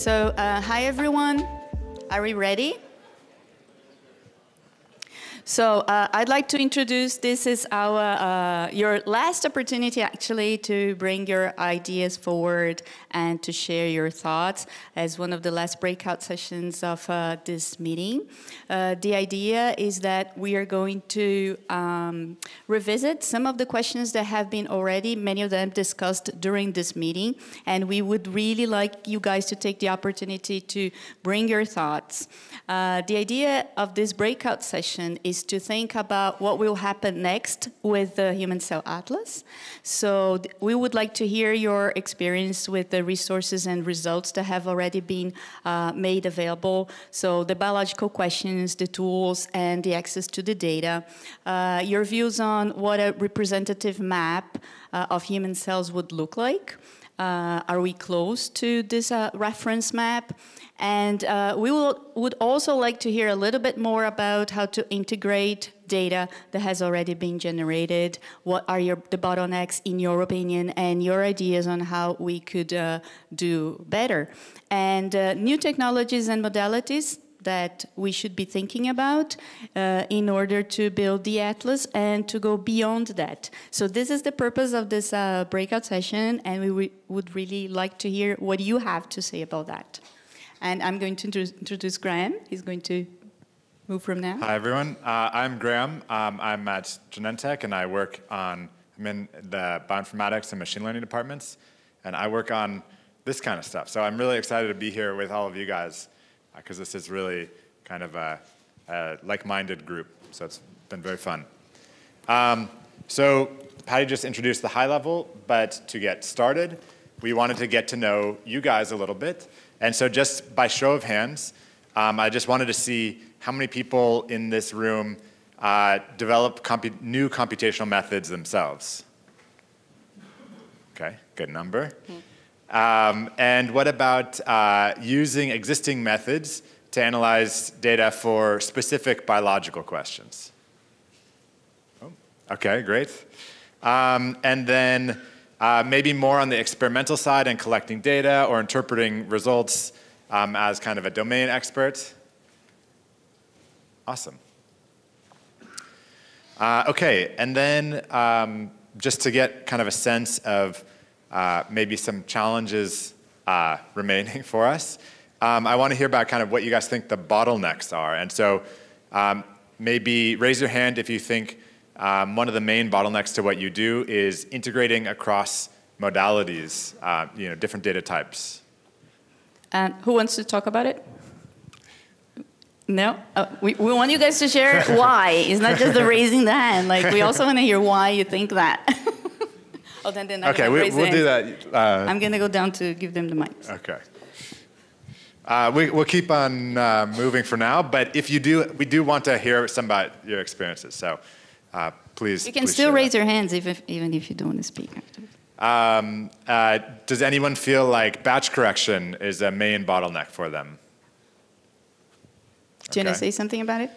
So, hi everyone. Are we ready? So I'd like to introduce, this is your last opportunity actually to bring your ideas forward and to share your thoughts as one of the last breakout sessions of this meeting. The idea is that we are going to revisit some of the questions that have been already, many of them discussed during this meeting, and we would really like you guys to take the opportunity to bring your thoughts. The idea of this breakout session is to think about what will happen next with the Human Cell Atlas. So we would like to hear your experience with the resources and results that have already been made available. So the biological questions, the tools, and the access to the data. Your views on what a representative map of human cells would look like. Are we close to this reference map? And we would also like to hear a little bit more about how to integrate data that has already been generated. What are the bottlenecks in your opinion and your ideas on how we could do better? And new technologies and modalities that we should be thinking about in order to build the Atlas and to go beyond that. So this is the purpose of this breakout session, and we would really like to hear what you have to say about that. And I'm going to introduce Graham. He's going to move from now. Hi, everyone. I'm Graham. I'm at Genentech, and I'm in the bioinformatics and machine learning departments, and I work on this kind of stuff. So I'm really excited to be here with all of you guys, because this is really kind of a like-minded group, so it's been very fun. So Patty just introduced the high level, but to get started, we wanted to get to know you guys a little bit. And so just by show of hands, I just wanted to see how many people in this room develop new computational methods themselves. Okay, good number. And what about using existing methods to analyze data for specific biological questions? Oh, okay, great. And then maybe more on the experimental side and collecting data or interpreting results as kind of a domain expert. Awesome. Okay, and then just to get kind of a sense of maybe some challenges remaining for us, I want to hear about kind of what you guys think the bottlenecks are. And so maybe raise your hand if you think one of the main bottlenecks to what you do is integrating across modalities, different data types. And who wants to talk about it? No? We want you guys to share why. It's not just the raising the hand. Like, we also want to hear why you think that. Oh, then okay, we'll do that. I'm going to go down to give them the mics. Okay. We'll keep on moving for now, but if you do, we do want to hear some about your experiences. So please. You can still raise your hands even if you don't want to speak. Does anyone feel like batch correction is a main bottleneck for them? Do you want to say something about it?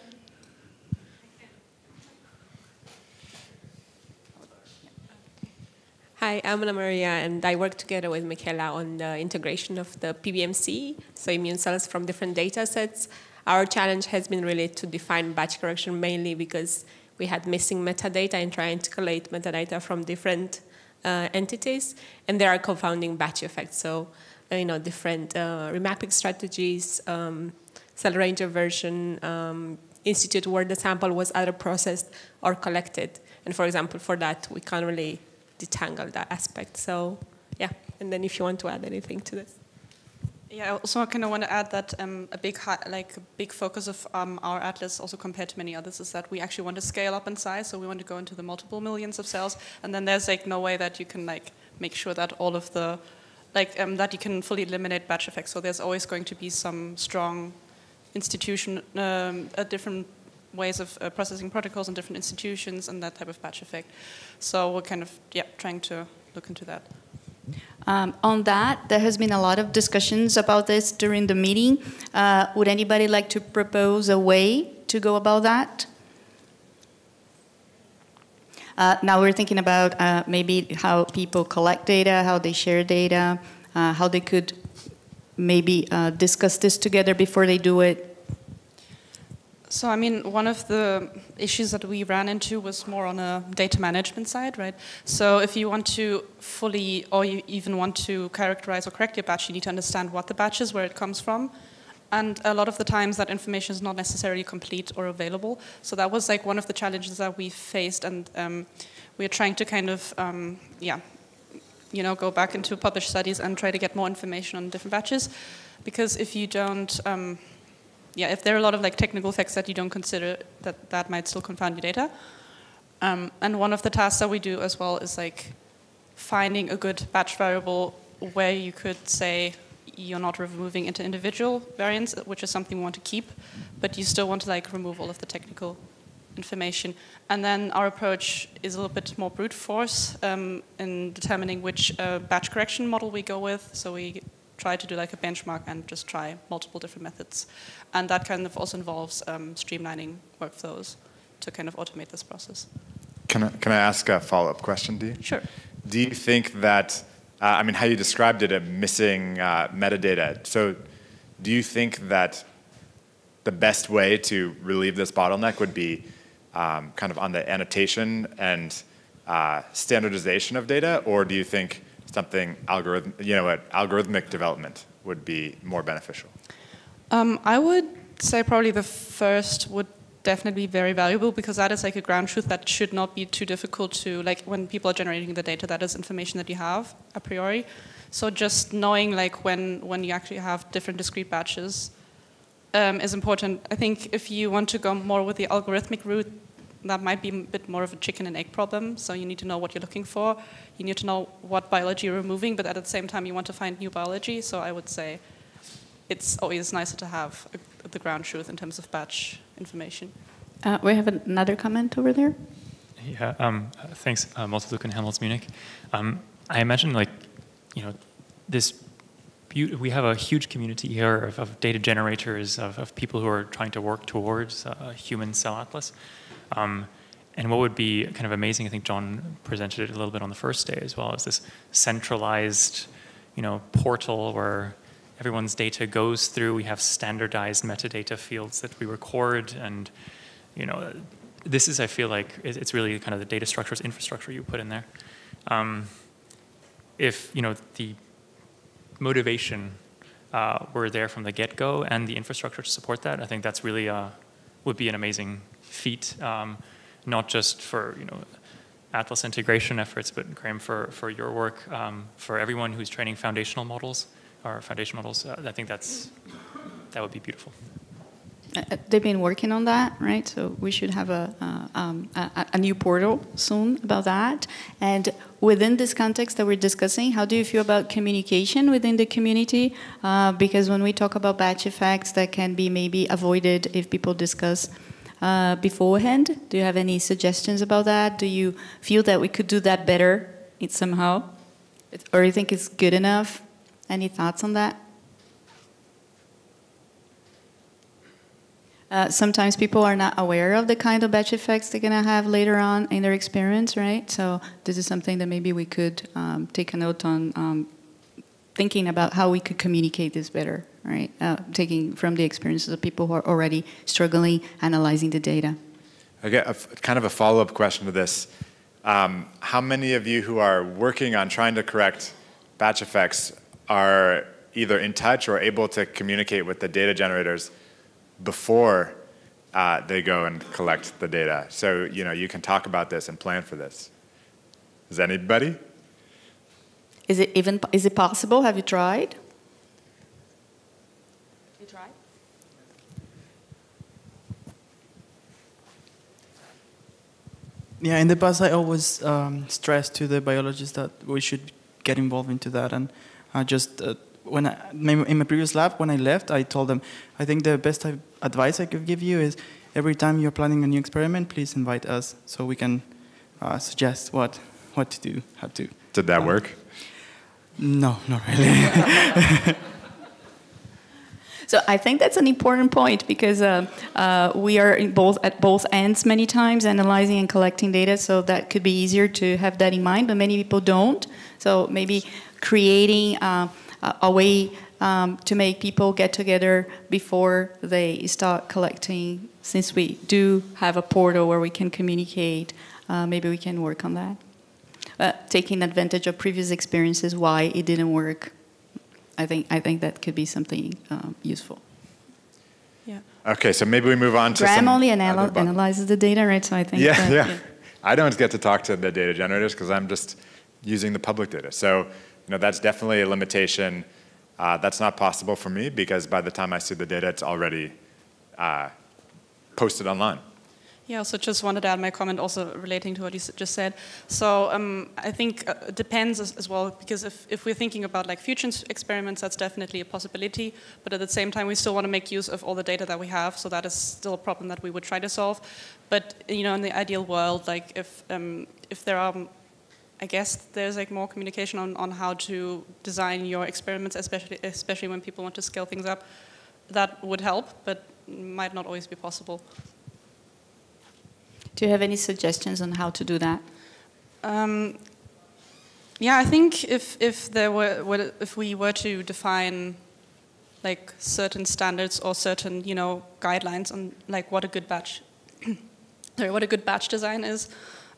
Hi, I'm Ana Maria, and I work together with Michaela on the integration of the PBMC, so immune cells from different data sets. Our challenge has been really to define batch correction mainly because we had missing metadata and trying to collate metadata from different entities, and there are confounding batch effects. So, different remapping strategies, cell range aversion, institute where the sample was either processed or collected. And for example, for that, we can't really detangle that aspect. So, yeah. And then if you want to add anything to this. Yeah, I also kind of want to add that a big focus of our atlas, also compared to many others, is that we actually want to scale up in size. So we want to go into the multiple millions of cells, and then there's no way that you can make sure that all of the that you can fully eliminate batch effects. So there's always going to be some strong institution, different ways of processing protocols in different institutions and that type of batch effect. So we're kind of trying to look into that. On that, there has been a lot of discussions about this during the meeting. Would anybody like to propose a way to go about that? Now we're thinking about maybe how people collect data, how they share data, how they could maybe discuss this together before they do it? So, I mean, one of the issues that we ran into was more on a data management side, right? So if you want to fully, or you even want to characterize or correct your batch, you need to understand what the batch is, where it comes from. And a lot of the times that information is not necessarily complete or available. So that was like one of the challenges that we faced, and we are trying to kind of, go back into published studies and try to get more information on different batches. Because if you don't, if there are a lot of like technical facts that you don't consider, that might still confound your data. And one of the tasks that we do as well is like finding a good batch variable where you could say you're not removing into individual variants, which is something we want to keep, but you still want to like remove all of the technical information. And then our approach is a little bit more brute force in determining which batch correction model we go with. So we try to do like a benchmark and just try multiple different methods. And that kind of also involves streamlining workflows to kind of automate this process. Can I ask a follow-up question, Dee? Sure. Do you think that, how you described it, a missing metadata. So do you think that the best way to relieve this bottleneck would be kind of on the annotation and standardization of data, or do you think something algorithmic development would be more beneficial? I would say probably the first would definitely be very valuable, because that is like a ground truth that should not be too difficult to, like when people are generating the data, that is information that you have a priori. So just knowing like when you actually have different discrete batches is important. I think if you want to go more with the algorithmic route, that might be a bit more of a chicken and egg problem. So you need to know what you're looking for. You need to know what biology you're removing, but at the same time you want to find new biology. So I would say it's always nicer to have the ground truth in terms of batch information. We have another comment over there. Yeah, thanks, Multiluke and Helmholtz Munich. I imagine we have a huge community here of data generators, of people who are trying to work towards a human cell atlas. And what would be kind of amazing, I think John presented it a little bit on the first day as well, is this centralized, portal where everyone's data goes through. We have standardized metadata fields that we record, and this is, I feel like, it's really kind of the data structures, infrastructure you put in there. If the motivation were there from the get-go and the infrastructure to support that, I think that's really would be an amazing feat, not just for Atlas integration efforts, but Graham, for your work, for everyone who's training foundational models or foundation models. I think that would be beautiful. They've been working on that, right? So we should have a new portal soon about that. And within this context that we're discussing, how do you feel about communication within the community? Because when we talk about batch effects, that can be maybe avoided if people discuss beforehand. Do you have any suggestions about that? Do you feel that we could do that better somehow? Or you think it's good enough? Any thoughts on that? Sometimes people are not aware of the kind of batch effects they're going to have later on in their experience, right? So this is something that maybe we could take a note on thinking about how we could communicate this better, right? Taking from the experiences of people who are already struggling, analyzing the data. Okay, kind of a follow-up question to this. How many of you who are working on trying to correct batch effects are either in touch or able to communicate with the data generators before they go and collect the data? So, you can talk about this and plan for this. Is anybody? Is it possible? Have you tried? You tried? Yeah, in the past I always stressed to the biologists that we should get involved into that, and just in my previous lab, when I left, I told them, I think the best advice I could give you is every time you're planning a new experiment, please invite us so we can suggest what to do, how to. Did that work? No, not really. So I think that's an important point, because we are at both ends many times, analyzing and collecting data, so that could be easier to have that in mind, but many people don't. So maybe creating a way to make people get together before they start collecting. Since we do have a portal where we can communicate, maybe we can work on that. Taking advantage of previous experiences, why it didn't work. I think that could be something useful. Yeah. Okay, so maybe we move on to Graham some only other analyzes the data, right? So I think yeah. I don't get to talk to the data generators because I'm just using the public data. So that's definitely a limitation. That's not possible for me because by the time I see the data, it's already posted online. Yeah, so just wanted to add my comment also relating to what you just said. So I think it depends as well, because if we're thinking about like future experiments, that's definitely a possibility. But at the same time, we still want to make use of all the data that we have. So that is still a problem that we would try to solve. But in the ideal world, like if there are, I guess there's like more communication on how to design your experiments, especially when people want to scale things up, that would help, but might not always be possible. Do you have any suggestions on how to do that? Yeah, I think if we were to define like certain standards or certain guidelines on like what a good batch, what a good batch design is,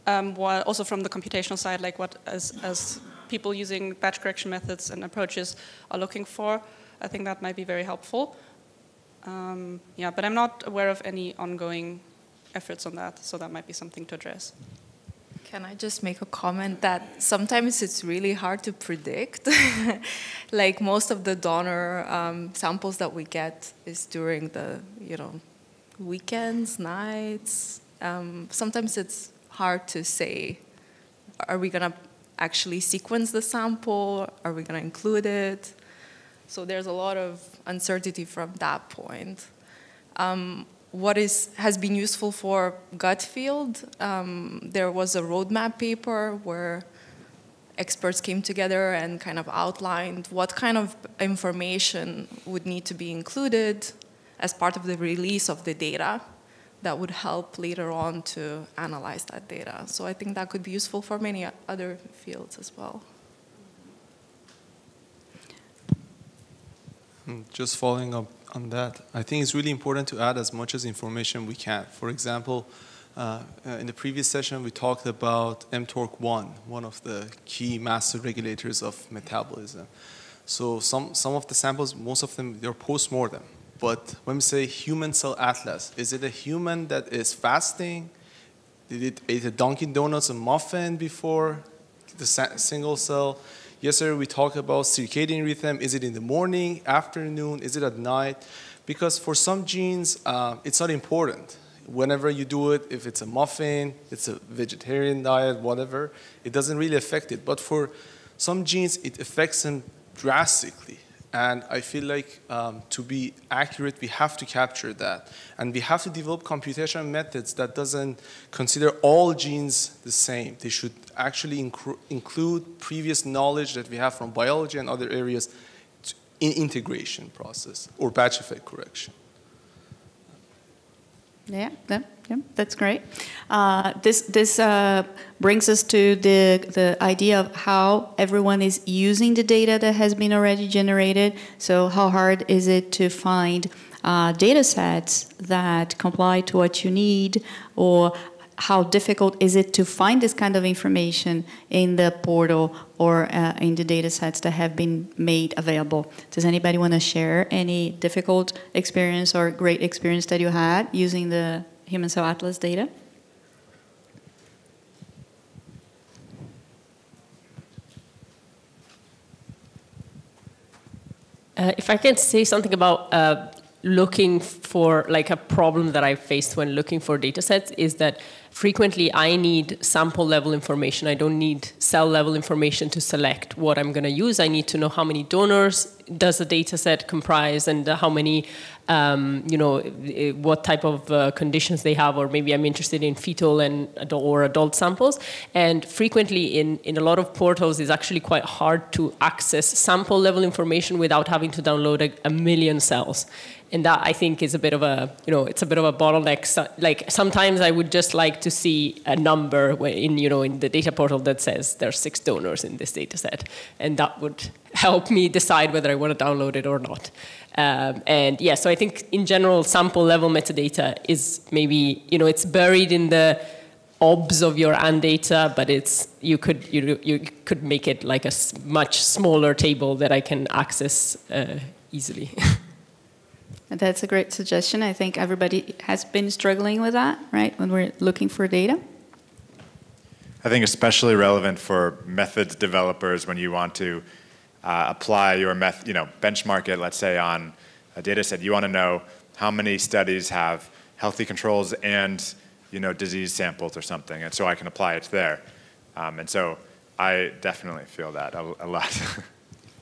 while also from the computational side, like what as people using batch correction methods and approaches are looking for, I think that might be very helpful. Yeah, but I'm not aware of any ongoing efforts on that, so that might be something to address. Can I just make a comment that sometimes it's really hard to predict? Like most of the donor samples that we get is during the weekends, nights. Sometimes it's hard to say, are we gonna actually sequence the sample? Are we gonna include it? So there's a lot of uncertainty from that point. What has been useful for gut field, there was a roadmap paper where experts came together and kind of outlined what kind of information would need to be included as part of the release of the data that would help later on to analyze that data. So I think that could be useful for many other fields as well. Just following up on that, I think it's really important to add as much as information we can. For example, in the previous session, we talked about mTORC1, one of the key master regulators of metabolism. So some of the samples, most of them, they're post-mortem. But when we say human cell atlas, is it a human that is fasting? Did it eat a Dunkin' Donuts and muffin before the single cell? Yesterday we talked about circadian rhythm. Is it in the morning, afternoon? Is it at night? Because for some genes, it's not important. Whenever you do it, if it's a muffin, it's a vegetarian diet, whatever, it doesn't really affect it. But for some genes, it affects them drastically. And I feel like to be accurate, we have to capture that. And we have to develop computational methods that doesn't consider all genes the same. They should actually include previous knowledge that we have from biology and other areas in integration process or batch effect correction. Yeah, that's great. This brings us to the idea of how everyone is using the data that has been already generated. So how hard is it to find data sets that comply to what you need, or how difficult is it to find this kind of information in the portal or in the data sets that have been made available? Does anybody want to share any difficult experience or great experience that you had using the Human Cell Atlas data? If I can say something about looking for, like a problem that I faced when looking for data sets is that frequently I need sample level information. I don't need cell level information to select what I'm going to use. I need to know how many donors does the data set comprise, and how many, what type of conditions they have, or maybe I'm interested in fetal and or adult samples. And frequently in a lot of portals, it's actually quite hard to access sample level information without having to download a million cells. And that, I think, is a bit of a, it's a bit of a bottleneck. So, like, sometimes I would just like to see a number in the data portal that says there's 6 donors in this data set. And that would help me decide whether I want to download it or not. And yeah, so I think in general, sample level metadata is maybe, it's buried in the obs of your AND data, but you could make it like a much smaller table that I can access easily. That's a great suggestion. I think everybody has been struggling with that, right, when we're looking for data. I think especially relevant for methods developers when you want to apply your benchmark it, let's say, on a data set. You want to know how many studies have healthy controls and disease samples or something, and so I can apply it there. And so I definitely feel that a lot.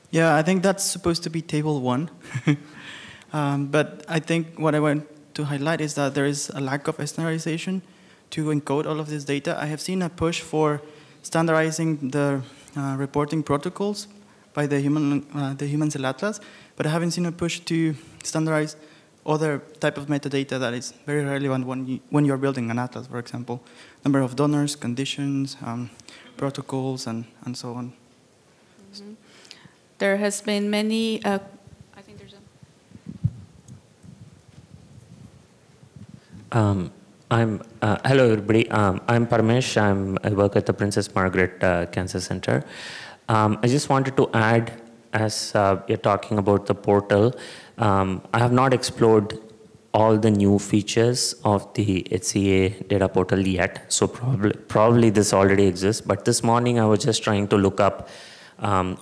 Yeah, I think that's supposed to be table 1. But I think what I want to highlight is that there is a lack of standardization to encode all of this data. I have seen a push for standardizing the reporting protocols by the Human Cell Atlas, but I haven't seen a push to standardize other type of metadata that is very relevant when you're building an atlas, for example. Number of donors, conditions, protocols, and so on. Mm-hmm. There has been many... I think there's a... Hello, everybody. I'm Parmesh. I work at the Princess Margaret Cancer Center. I just wanted to add, as you're talking about the portal, I have not explored all the new features of the HCA data portal yet, so probably this already exists. But this morning I was just trying to look up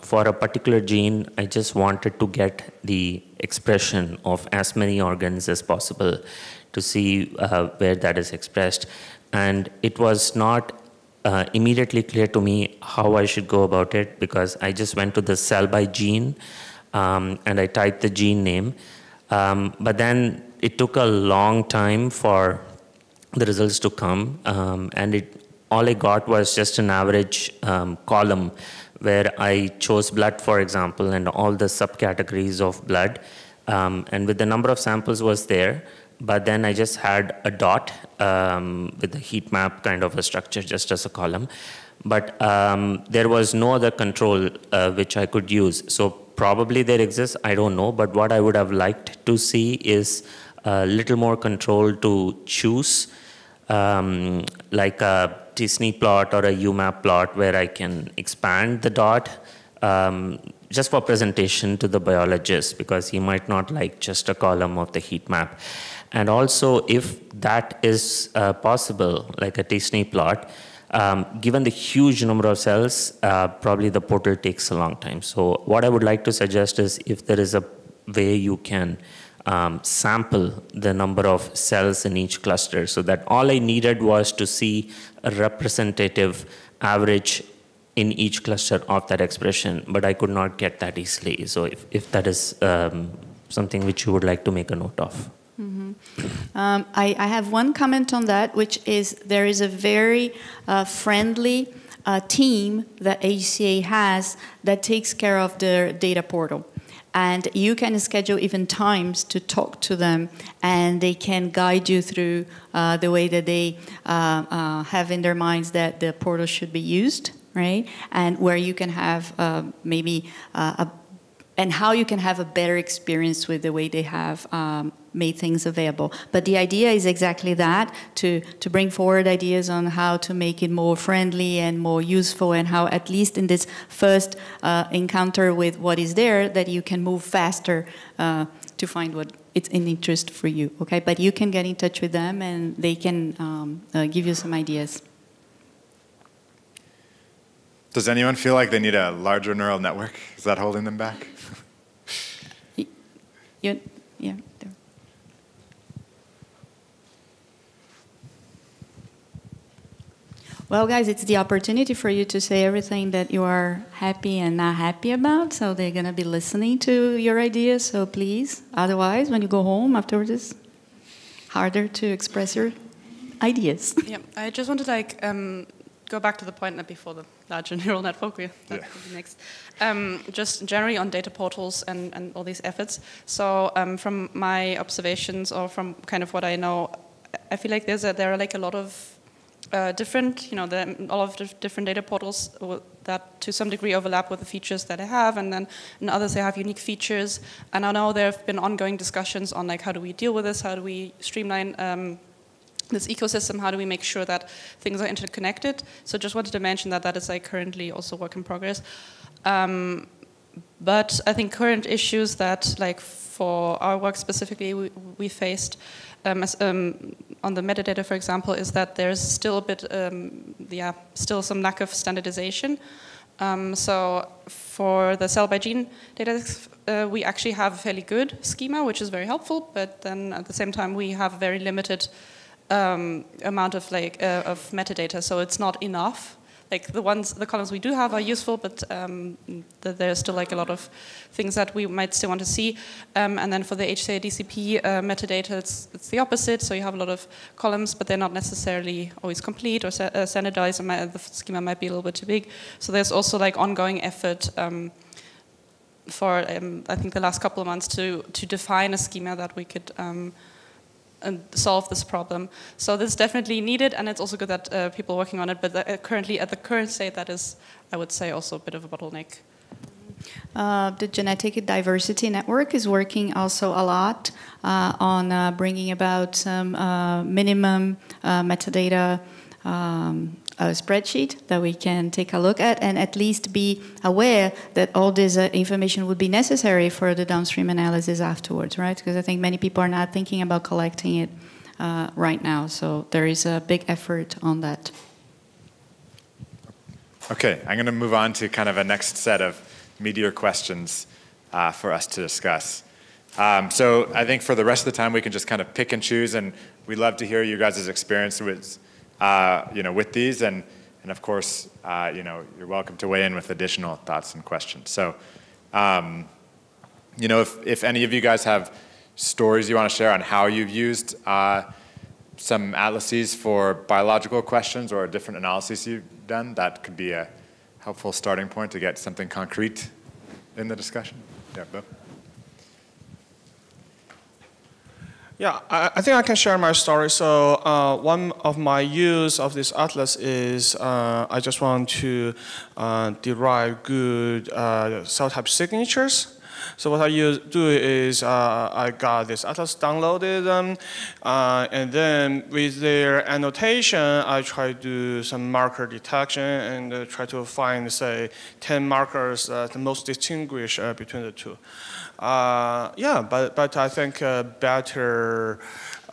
for a particular gene. I just wanted to get the expression of as many organs as possible to see where that is expressed. And it was not immediately clear to me how I should go about it, because I just went to the cell by gene and I typed the gene name. But then it took a long time for the results to come, and all I got was just an average column where I chose blood, for example, and all the subcategories of blood, and with the number of samples was there. But then I just had a dot with a heat map kind of a structure just as a column. But there was no other control which I could use. So probably there exists, I don't know. But what I would have liked to see is a little more control to choose, like a t-SNE plot or a UMAP plot where I can expand the dot just for presentation to the biologist, because he might not like just a column of the heat map. And also, if that is possible, like a t-SNE plot, given the huge number of cells, probably the portal takes a long time. So what I would like to suggest is, if there is a way you can sample the number of cells in each cluster, so that all I needed was to see a representative average in each cluster of that expression, but I could not get that easily. So if that is something which you would like to make a note of. Mm-hmm. I have one comment on that, which is there is a very friendly team that HCA has that takes care of the data portal. And you can schedule even times to talk to them, and they can guide you through the way that they have in their minds that the portal should be used, right? And where you can have and how you can have a better experience with the way they have made things available. But the idea is exactly that, to bring forward ideas on how to make it more friendly and more useful, and how, at least in this first encounter with what is there, that you can move faster to find what it's in interest for you, okay? But you can get in touch with them and they can give you some ideas. Does anyone feel like they need a larger neural network? Is that holding them back? Yeah. Well, guys, it's the opportunity for you to say everything that you are happy and not happy about. So they're going to be listening to your ideas. So please, otherwise, when you go home afterwards, it's harder to express your ideas. Yeah, I just wanted to go back to the point that before the larger neural network. That will be next. Just generally on data portals and all these efforts. So from my observations or from kind of what I know, I feel like there are like a lot of different, all of the different data portals that to some degree overlap with the features that I have, and then in others they have unique features. And I know there have been ongoing discussions on like how do we deal with this, how do we streamline this ecosystem, how do we make sure that things are interconnected. So just wanted to mention that is like currently also work in progress. But I think current issues that like for our work specifically we faced on the metadata, for example, is that there's still a bit, still some lack of standardization. So for the cell by gene data, we actually have a fairly good schema, which is very helpful. But then at the same time, we have very limited amount of of metadata, so it's not enough. Like the columns we do have are useful, but there's still like a lot of things that we might still want to see. And then for the HCA DCP metadata, it's the opposite. So you have a lot of columns, but they're not necessarily always complete or standardized. The schema might be a little bit too big. So there's also like ongoing effort for I think the last couple of months to define a schema that we could and solve this problem. So this is definitely needed, and it's also good that people are working on it, but currently, at the current state, that is, I would say, also a bit of a bottleneck. The Genetic Diversity Network is working also a lot on bringing about some minimum metadata a spreadsheet that we can take a look at least be aware that all this information would be necessary for the downstream analysis afterwards, right? Because I think many people are not thinking about collecting it right now. So there is a big effort on that. Okay, I'm going to move on to kind of a next set of meatier questions for us to discuss. So I think for the rest of the time, we can just kind of pick and choose, and we'd love to hear you guys' experience with with these, and of course, you're welcome to weigh in with additional thoughts and questions. So, if any of you guys have stories you want to share on how you've used some atlases for biological questions or different analyses you've done, that could be a helpful starting point to get something concrete in the discussion. Yeah, Bo? Yeah, I think I can share my story. So one of my use of this atlas is I just want to derive good cell type signatures. So what I do is I got this atlas, downloaded them, and then with their annotation, I try to do some marker detection and try to find, say, 10 markers that most distinguish between the two. But I think better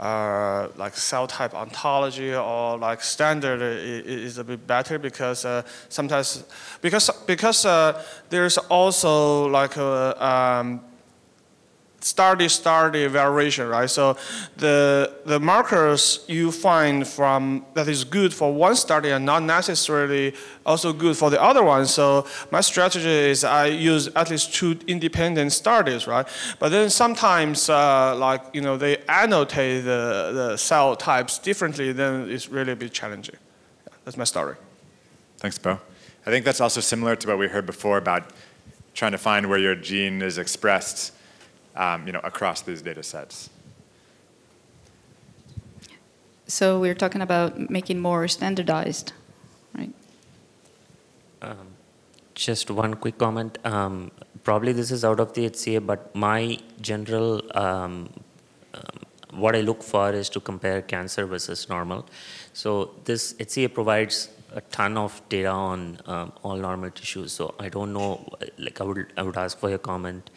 like cell type ontology or like standard is a bit better because sometimes because there's also like a study variation, right? So the markers you find from that is good for one study are not necessarily also good for the other one. So my strategy is I use at least 2 independent studies, right? But then sometimes they annotate the cell types differently, then it's really a bit challenging. Yeah, that's my story. Thanks, Bo. I think that's also similar to what we heard before about trying to find where your gene is expressed across these data sets. So we're talking about making more standardized, right? Just one quick comment. Probably this is out of the HCA, but my general, what I look for is to compare cancer versus normal. So this HCA provides a ton of data on all normal tissues. So I don't know, like I would ask for your comment.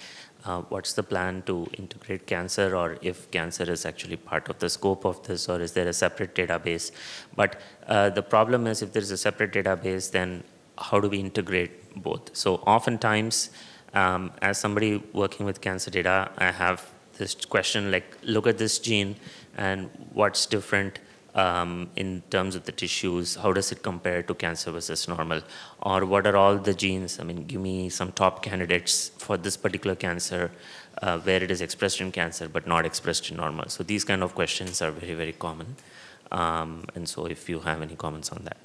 What's the plan to integrate cancer, or if cancer is actually part of the scope of this, or is there a separate database? But the problem is if there's a separate database, then how do we integrate both? So oftentimes, as somebody working with cancer data, I have this question like, look at this gene and what's different in terms of the tissues, how does it compare to cancer versus normal? Or what are all the genes? I mean, give me some top candidates for this particular cancer where it is expressed in cancer but not expressed in normal. So these kind of questions are very, very common. And so if you have any comments on that.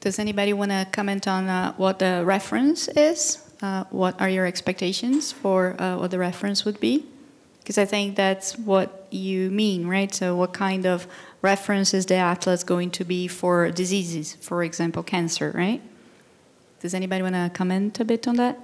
Does anybody want to comment on what the reference is? What are your expectations for what the reference would be? Because I think that's what you mean, right? So what kind of reference is the atlas going to be for diseases, for example, cancer, right? Does anybody want to comment a bit on that?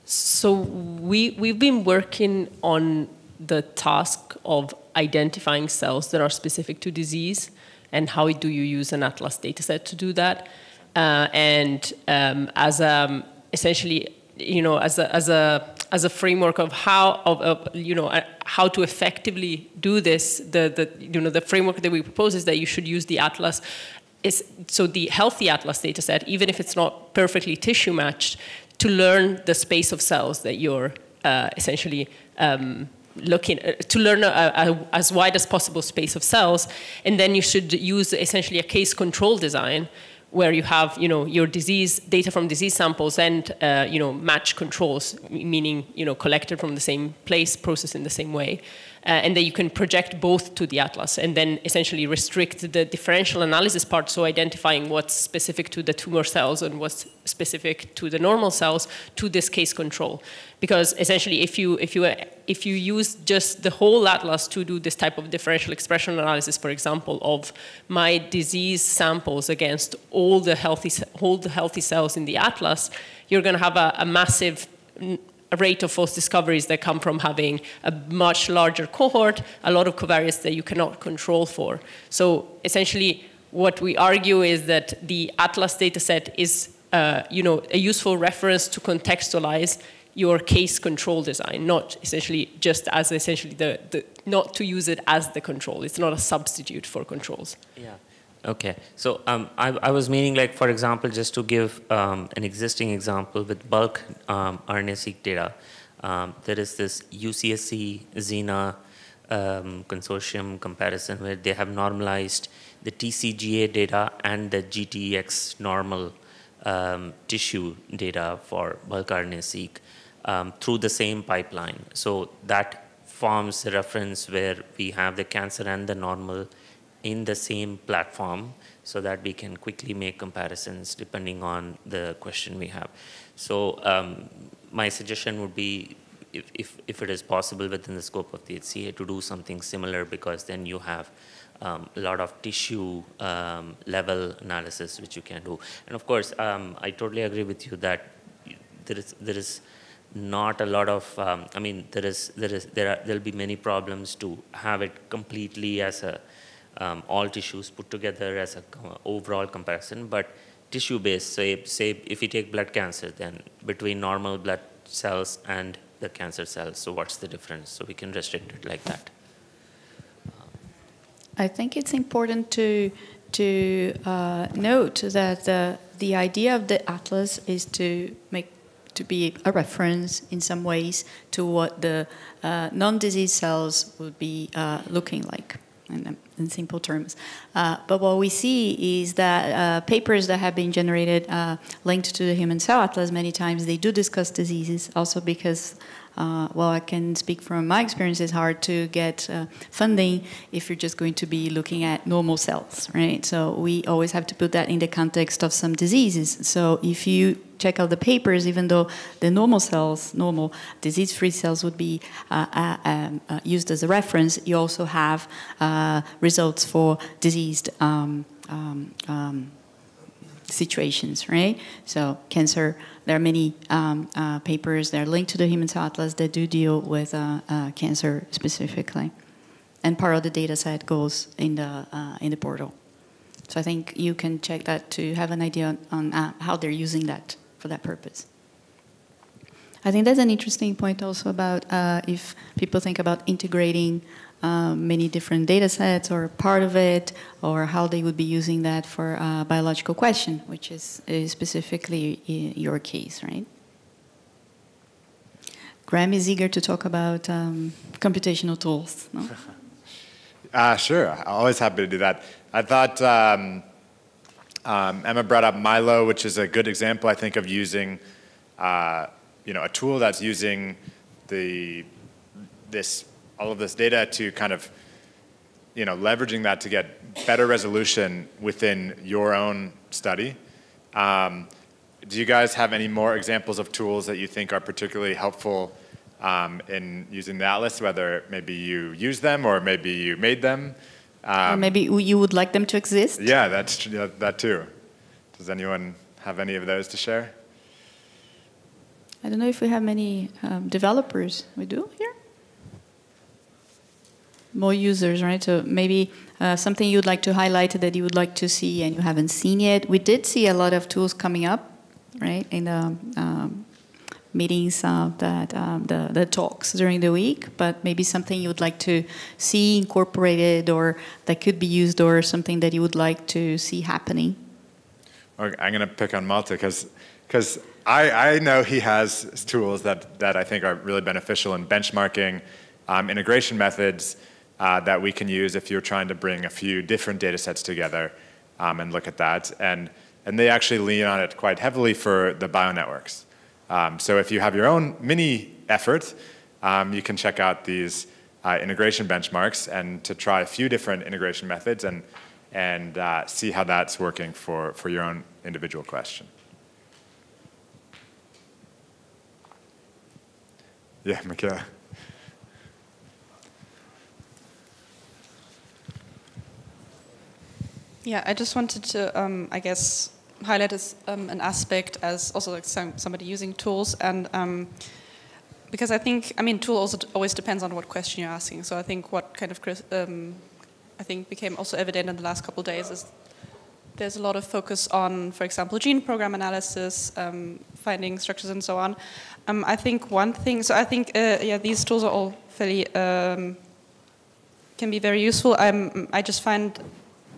So we've been working on the task of identifying cells that are specific to disease, and how do you use an atlas dataset to do that? Essentially, you know, as a framework of how how to effectively do this, the framework that we propose is that you should use the atlas. So the healthy atlas dataset, even if it's not perfectly tissue matched, to learn the space of cells that you're essentially looking to learn as wide as possible space of cells, and then you should use essentially a case control design where you have, you know, your disease data from disease samples and you know, match controls, meaning, you know, collected from the same place, processed in the same way, and that you can project both to the atlas, and then essentially restrict the differential analysis part, so identifying what's specific to the tumor cells and what's specific to the normal cells to this case control. Because essentially, if you use just the whole atlas to do this type of differential expression analysis, for example, of my disease samples against all the healthy cells in the atlas, you're going to have a massive rate of false discoveries that come from having a much larger cohort, a lot of covariates that you cannot control for. So essentially, what we argue is that the atlas dataset is you know, a useful reference to contextualize your case control design, not essentially just as essentially not to use it as the control. It's not a substitute for controls. Yeah. Okay. So I was meaning, like, for example, just to give an existing example with bulk RNA-seq data, there is this UCSC XENA consortium comparison where they have normalized the TCGA data and the GTX normal tissue data for bulk RNA-seq through the same pipeline. So that forms a reference where we have the cancer and the normal in the same platform, so that we can quickly make comparisons depending on the question we have. So my suggestion would be, if it is possible within the scope of the HCA, to do something similar, because then you have a lot of tissue level analysis which you can do. And of course, I totally agree with you that there is not a lot of, I mean, there'll be many problems to have it completely as a all tissues put together as an overall comparison, but tissue-based, say if you take blood cancer, then between normal blood cells and the cancer cells, so what's the difference? So we can restrict it like that. I think it's important to note that the idea of the atlas is to be a reference in some ways to what the non-disease cells would be looking like. In simple terms. But what we see is that papers that have been generated linked to the human cell atlas, many times they do discuss diseases, also because, well, I can speak from my experience, it's hard to get funding if you're just going to be looking at normal cells, right? So we always have to put that in the context of some diseases. So if you check out the papers, even though the normal cells, normal disease-free cells would be used as a reference, you also have results for diseased situations, right? So cancer, there are many papers that are linked to the Human Cell Atlas that do deal with cancer specifically. And part of the data set goes in the portal. So I think you can check that to have an idea on how they're using that for that purpose. I think that's an interesting point also about if people think about integrating many different data sets or part of it, or how they would be using that for a biological question, which is specifically your case, right? Graham is eager to talk about computational tools. No? Sure, I'm always happy to do that. I thought Emma brought up Milo, which is a good example, I think, of using a tool that's using all of this data to kind of leveraging that to get better resolution within your own study. Do you guys have any more examples of tools that you think are particularly helpful in using the Atlas, whether maybe you use them or maybe you made them? Or maybe you would like them to exist? Yeah, that's true, that too. Does anyone have any of those to share? I don't know if we have many developers. We do here? More users, right? So maybe something you'd like to highlight that you would like to see and you haven't seen yet. We did see a lot of tools coming up, right, in the meetings, the talks during the week, but maybe something you would like to see incorporated or that could be used or something that you would like to see happening. Okay, I'm going to pick on Malte because I know he has tools that I think are really beneficial in benchmarking, integration methods that we can use if you're trying to bring a few different data sets together and look at that. And they actually lean on it quite heavily for the bionetworks. So if you have your own mini effort, you can check out these integration benchmarks and to try a few different integration methods and see how that's working for your own individual question. Yeah, Michaela. Yeah, I just wanted to, I guess, highlight as an aspect as also like somebody using tools, and because I think, tool also always depends on what question you're asking. So I think what kind of I think became also evident in the last couple of days is there's a lot of focus on, for example, gene program analysis, finding structures and so on. I think one thing, so I think these tools are all fairly can be very useful. I just find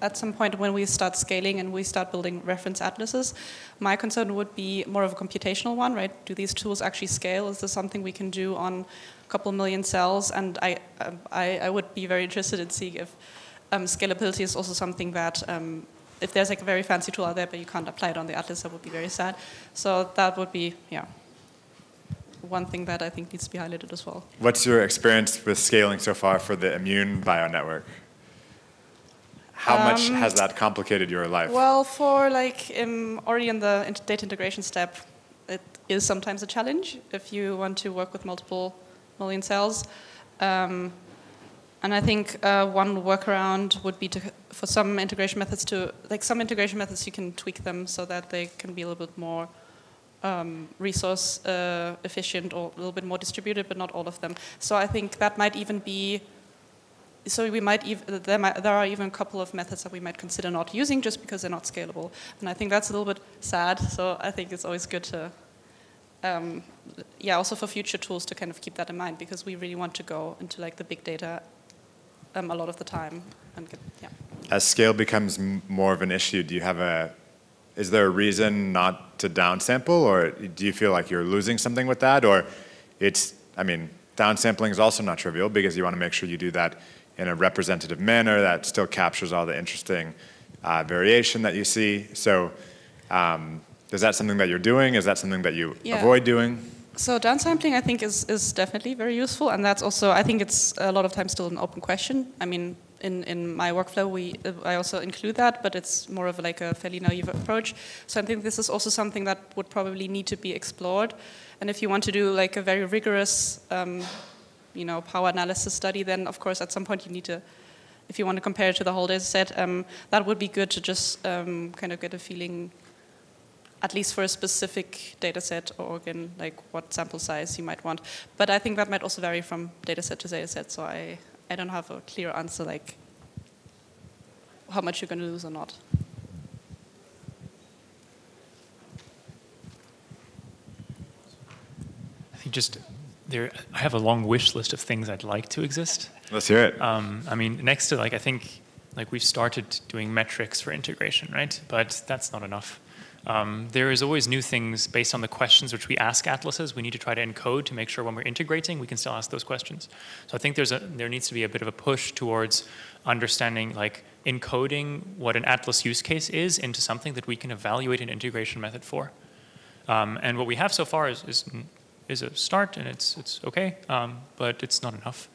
at some point when we start scaling and we start building reference atlases, my concern would be more of a computational one, right? Do these tools actually scale? Is this something we can do on a couple million cells? And I would be very interested in seeing if scalability is also something that, if there's like a very fancy tool out there but you can't apply it on the atlas, that would be very sad. So that would be, one thing that I think needs to be highlighted as well. What's your experience with scaling so far for the immune bio-network? How much has that complicated your life? Well, for already in the data integration step, it is sometimes a challenge if you want to work with multiple million cells. And I think one workaround would be for some integration methods you can tweak them so that they can be a little bit more resource efficient or a little bit more distributed, but not all of them. So I think that might even be. So we might there are even a couple of methods that we might consider not using just because they're not scalable, and I think that's a little bit sad. So I think it's always good to, also for future tools to kind of keep that in mind because we really want to go into like the big data a lot of the time and As scale becomes more of an issue, is there a reason not to downsample, or do you feel like you're losing something with that, or downsampling is also not trivial because you want to make sure you do that in a representative manner that still captures all the interesting variation that you see. So is that something that you're doing? Is that something that you avoid doing? So downsampling, I think, is definitely very useful, and that's also, I think it's a lot of times still an open question. In my workflow, I also include that, but it's more of like a fairly naive approach. So I think this is also something that would probably need to be explored. And if you want to do like a very rigorous power analysis study, then of course at some point you need to, if you want to compare it to the whole data set, that would be good to just kind of get a feeling, at least for a specific data set or organ, like what sample size you might want. But I think that might also vary from data set to data set, so I don't have a clear answer like how much you're going to lose or not. I think I have a long wish list of things I'd like to exist. Let's hear it. Next to I think we've started doing metrics for integration, right? But that's not enough. There is always new things based on the questions which we ask atlases. We need to try to encode to make sure when we're integrating, we can still ask those questions. So I think there needs to be a bit of a push towards understanding, like encoding what an atlas use case is into something that we can evaluate an integration method for. And what we have so far is a start, and it's okay, but it's not enough.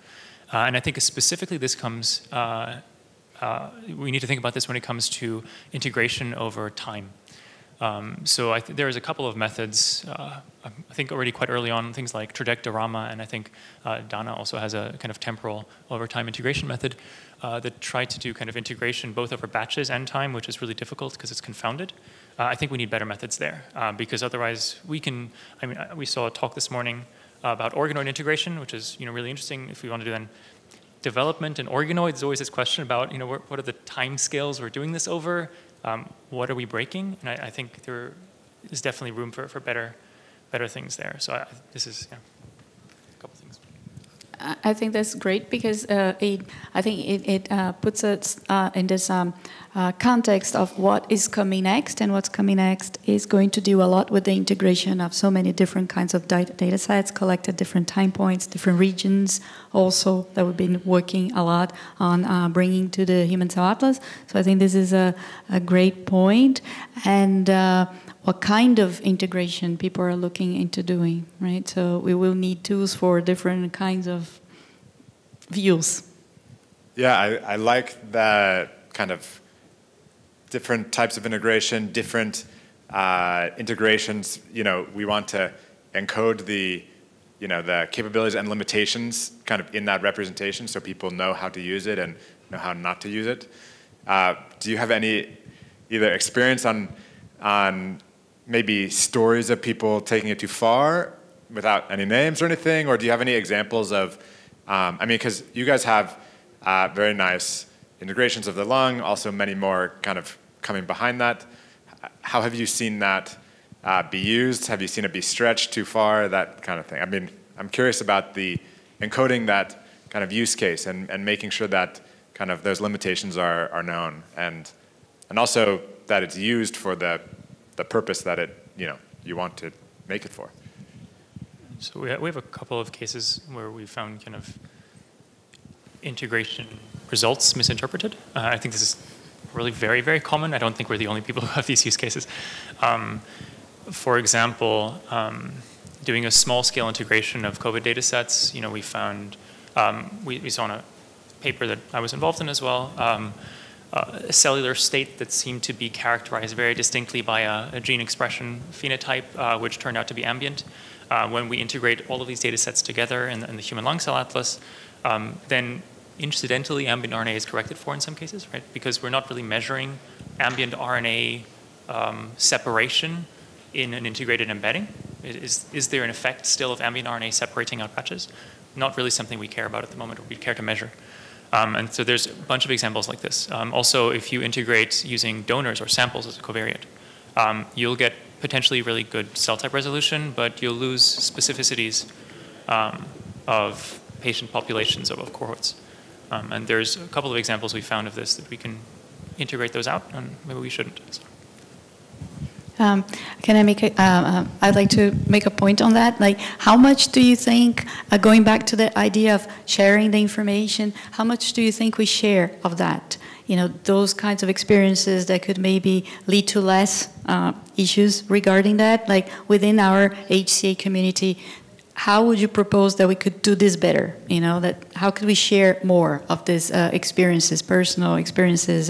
And I think specifically this comes, we need to think about this when it comes to integration over time. So there is a couple of methods, I think already quite early on, things like trajectorama, and I think Dana also has a kind of temporal over time integration method that try to do kind of integration both over batches and time, which is really difficult because it's confounded. I think we need better methods there because otherwise we saw a talk this morning about organoid integration, which is really interesting if we want to do then development and organoids. There's always this question about what are the time scales we're doing this over. What are we breaking? And I think there is definitely room for better things there. So this is a couple things. I think that's great because I think it puts us in this context of what is coming next, and what's coming next is going to do a lot with the integration of so many different kinds of data sets collected at different time points, different regions also that we've been working a lot on bringing to the Human Cell Atlas. So I think this is a great point. And what kind of integration people are looking into doing, right? So we will need tools for different kinds of views. Yeah, I like that kind of different types of integration, different integrations. We want to encode the capabilities and limitations kind of in that representation so people know how to use it and know how not to use it. Do you have any either experience on maybe stories of people taking it too far without any names or anything? Or do you have any examples of, because you guys have very nice integrations of the lung, also many more kind of coming behind that. How have you seen that be used? Have you seen it be stretched too far, that kind of thing? I'm curious about the encoding that kind of use case and making sure that kind of those limitations are known and also that it's used for the purpose that you want to make it for. So we have a couple of cases where we found kind of integration results misinterpreted. I think this is really very, very common. I don't think we're the only people who have these use cases. For example, doing a small-scale integration of COVID data sets, we found, we saw in a paper that I was involved in as well, a cellular state that seemed to be characterized very distinctly by a gene expression phenotype, which turned out to be ambient. When we integrate all of these data sets together in the Human Lung Cell Atlas, then incidentally ambient RNA is corrected for in some cases, right? Because we're not really measuring ambient RNA separation in an integrated embedding. Is there an effect still of ambient RNA separating out patches? Not really something we care about at the moment or we care to measure. And so there's a bunch of examples like this. Also, if you integrate using donors or samples as a covariate, you'll get potentially really good cell type resolution, but you'll lose specificities of patient populations of cohorts. And there's a couple of examples we found of this that we can integrate those out, and maybe we shouldn't. So. Can I make I'd like to make a point on that. Like, how much do you think, going back to the idea of sharing the information, how much do you think we share of that? Those kinds of experiences that could maybe lead to less issues regarding that, like within our HCA community. How would you propose that we could do this better? How could we share more of these experiences, personal experiences,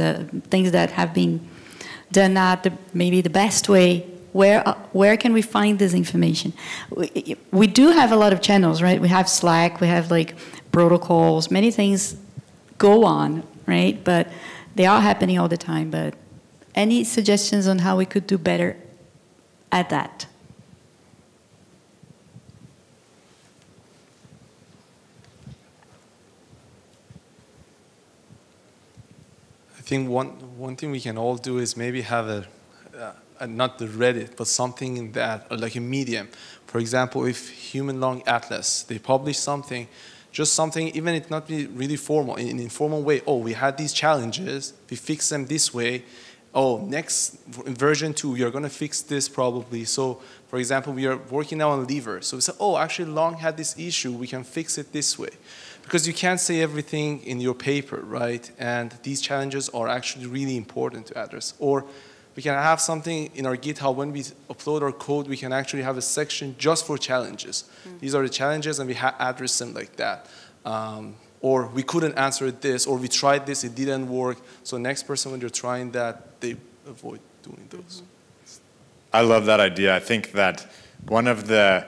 things that have been done not maybe the best way? Where can we find this information? We do have a lot of channels, right? We have Slack, we have like protocols, many things go on, right? But they are happening all the time. But any suggestions on how we could do better at that? I think one thing we can all do is maybe have not the Reddit, but something in that, or like a medium. For example, if Human Lung Atlas, they publish something, just something, even if not be really formal, in an informal way, we had these challenges, we fixed them this way, oh, next version 2, we are going to fix this probably. So, for example, we are working now on lever. So we say, oh, actually, Long had this issue. We can fix it this way. Because you can't say everything in your paper, right? And these challenges are actually really important to address. Or we can have something in our GitHub. When we upload our code, we can actually have a section just for challenges. These are the challenges, and we address them like that. Or we couldn't answer this, or we tried this, it didn't work. So next person, when you're trying that, they avoid doing those. I love that idea. I think that one of the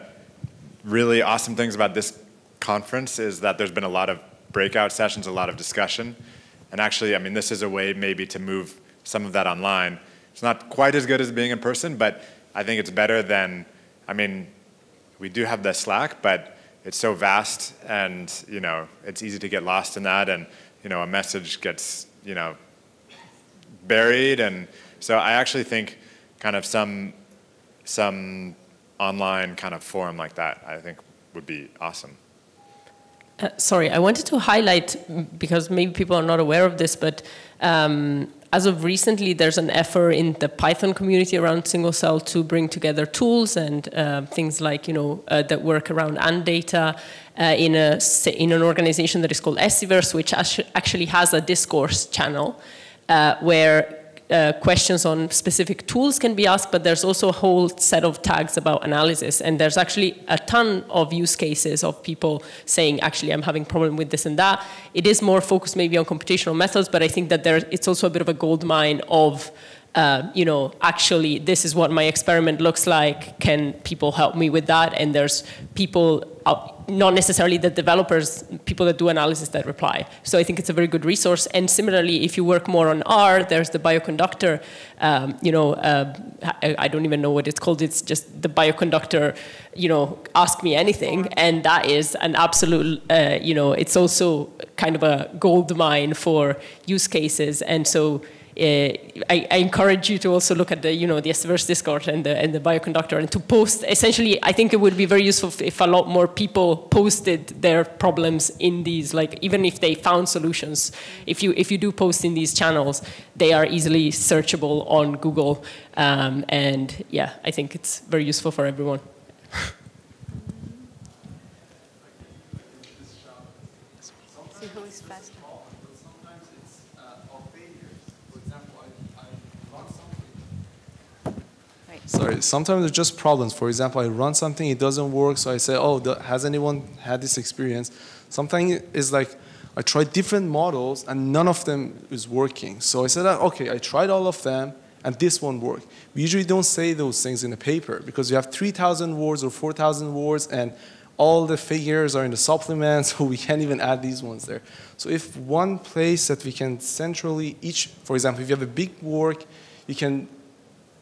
really awesome things about this conference is that there's been a lot of breakout sessions, a lot of discussion. And actually, I mean, this is a way maybe to move some of that online. It's not quite as good as being in person, but I think it's better than, I mean, we do have the Slack, but it's so vast, and it's easy to get lost in that, and a message gets buried, and so I actually think kind of some online kind of forum like that, I think would be awesome. Sorry, I wanted to highlight, because maybe people are not aware of this, but as of recently, there's an effort in the Python community around single cell to bring together tools and things like, that work around data in an organization that is called Essiverse, which actually has a discourse channel where questions on specific tools can be asked, but there's also a whole set of tags about analysis. And there's actually a ton of use cases of people saying, actually, I'm having a problem with this and that. It is more focused maybe on computational methods, but I think that it's also a bit of a gold mine of, actually, this is what my experiment looks like. Can people help me with that? And there's people, not necessarily the developers, people that do analysis that reply. So I think it's a very good resource. And similarly, if you work more on R, there's the bioconductor, I don't even know what it's called. It's just the bioconductor, ask me anything. And that is an absolute, it's also kind of a gold mine for use cases. And so I encourage you to also look at the, the Essiverse Discord and the bioconductor, and to post. Essentially, I think it would be very useful if a lot more people posted their problems in these, like even if they found solutions. If you do post in these channels, they are easily searchable on Google, and yeah, I think it's very useful for everyone. See who is faster. Sorry, sometimes it's just problems. For example, I run something, it doesn't work, so I say, oh, has anyone had this experience? Sometimes it's like, I tried different models, and none of them is working. So I said, okay, I tried all of them, and this one worked. We usually don't say those things in a paper, because you have 3,000 words or 4,000 words, and all the figures are in the supplement, so we can't even add these ones there. So if one place that we can centrally, for example, if you have a big work, you can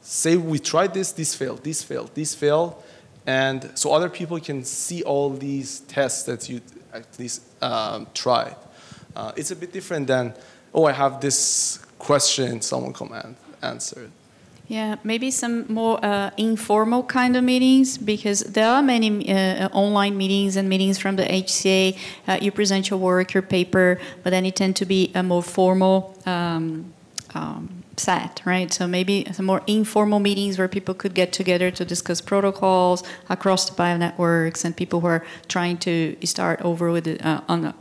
say we tried this failed, this failed, this failed, and so other people can see all these tests that you at least tried. It's a bit different than, oh, I have this question, someone come and answer it. Yeah, maybe some more informal kind of meetings, because there are many online meetings and meetings from the HCA. You present your work, your paper, but then it tend to be a more formal set, right? So maybe some more informal meetings where people could get together to discuss protocols across the bionetworks, and people who are trying to start over with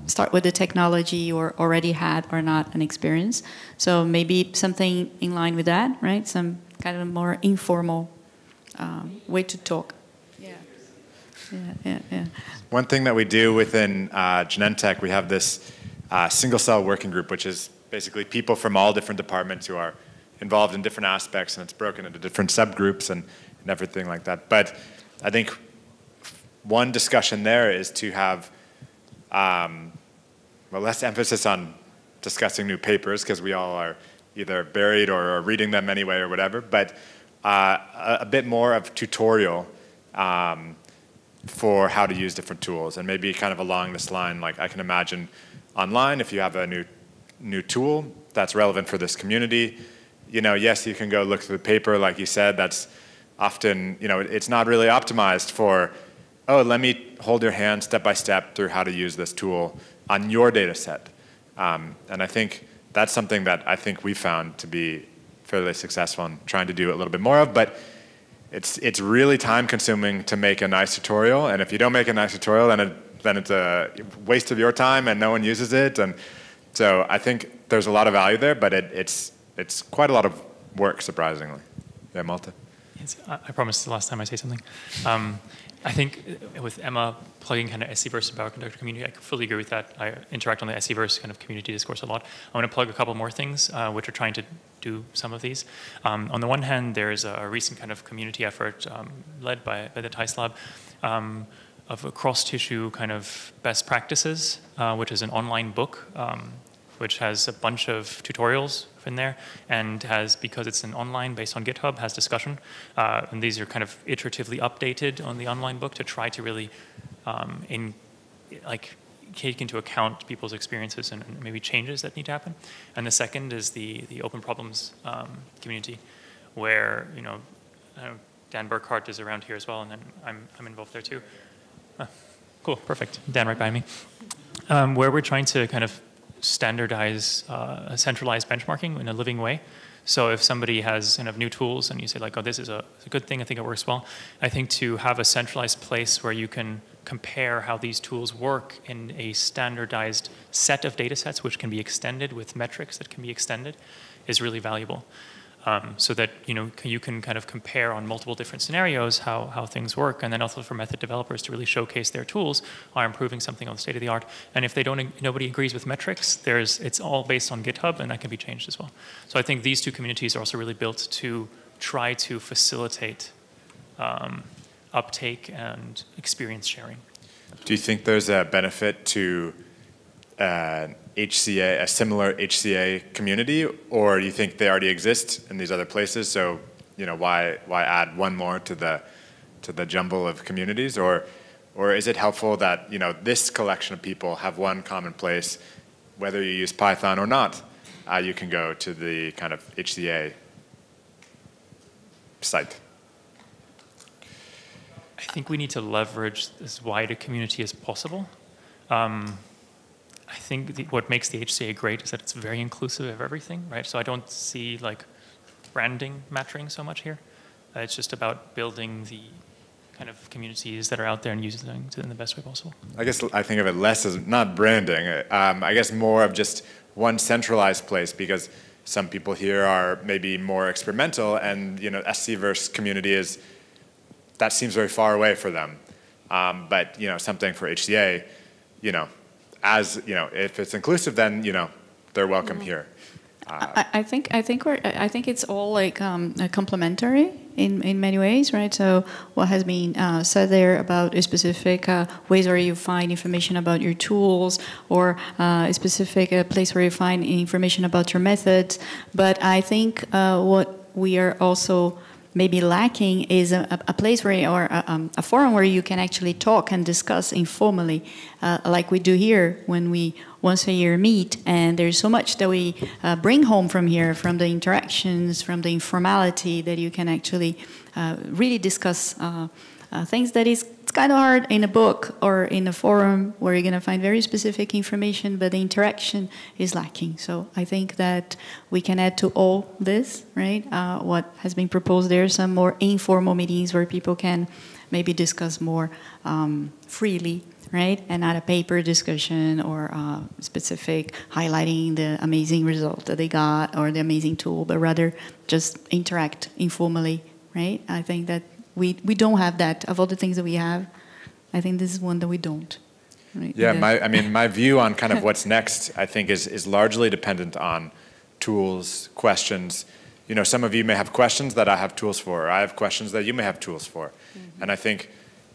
start with the technology or already had or not an experience. So maybe something in line with that, right? Some kind of more informal way to talk. Yeah. One thing that we do within Genentech, we have this single cell working group, which is basically people from all different departments who are involved in different aspects, and it's broken into different subgroups and everything like that. But I think one discussion there is to have less emphasis on discussing new papers, because we all are either buried or are reading them anyway or whatever, but a bit more of tutorial for how to use different tools, and maybe kind of along this line, like I can imagine online, if you have a new tool that's relevant for this community, yes, you can go look through the paper, like you said, that's often, it's not really optimized for, oh, let me hold your hand step by step through how to use this tool on your data set. And I think that's something that I think we found to be fairly successful in trying to do a little bit more of, but it's really time consuming to make a nice tutorial, and if you don't make a nice tutorial, then it's a waste of your time and no one uses it. And so I think there's a lot of value there, but it's quite a lot of work, surprisingly. Yeah, Malte? Yes, I promise the last time I say something. I think with Emma plugging kind of SCVerse and bioconductor community, I fully agree with that. I interact on the SCVerse kind of community discourse a lot. I want to plug a couple more things which are trying to do some of these. On the one hand, there's a recent kind of community effort led by the TICE Lab of a cross-tissue kind of best practices, which is an online book which has a bunch of tutorials in there, and has, because it's an online based on GitHub, has discussion. And these are kind of iteratively updated on the online book to try to really take into account people's experiences and maybe changes that need to happen. And the second is the open problems community, where Dan Burkhardt is around here as well, and then I'm involved there too. Cool, perfect. Dan right behind me. Where we're trying to kind of standardize centralized benchmarking in a living way. So if somebody has kind of new tools and you say like, oh, this is a good thing, I think it works well, I think to have a centralized place where you can compare how these tools work in a standardized set of data sets which can be extended with metrics that can be extended is really valuable. So that you can kind of compare on multiple different scenarios how things work, and then also for method developers to really showcase their tools are improving something on the state of the art. And if nobody agrees with metrics, it's all based on GitHub, and that can be changed as well. So I think these two communities are also really built to try to facilitate uptake and experience sharing. Do you think there's a benefit to HCA, a similar HCA community, or do you think they already exist in these other places? So, why add one more to the jumble of communities, or is it helpful that this collection of people have one common place, whether you use Python or not? You can go to the kind of HCA site. I think we need to leverage as wide a community as possible. I think what makes the HCA great is that it's very inclusive of everything, right? So I don't see like branding mattering so much here. It's just about building the kind of communities that are out there and using them in the best way possible. I guess I think of it less as not branding. I guess more of just one centralized place, because some people here are maybe more experimental, and SCVerse community that seems very far away for them. But something for HCA, if it's inclusive, then they're welcome here. I think it's all like complementary in many ways, right? So what has been said there about a specific ways where you find information about your tools, or a specific place where you find information about your methods. But I think what we are also maybe lacking is a place where, or a forum where you can actually talk and discuss informally, like we do here when we once a year meet. And there's so much that we bring home from here, from the interactions, from the informality, that you can actually really discuss things that it's kind of hard in a book or in a forum where you're going to find very specific information, but the interaction is lacking. So I think that we can add to all this, right? What has been proposed there, some more informal meetings where people can maybe discuss more freely, right? And not a paper discussion or specific highlighting the amazing result that they got or the amazing tool, but rather just interact informally, right? I think that we don't have that. Of all the things that we have, I think this is one that we don't. Right? Yeah, my view on kind of what's next, I think, is largely dependent on tools, questions. Some of you may have questions that I have tools for. I have questions that you may have tools for. Mm-hmm. And I think,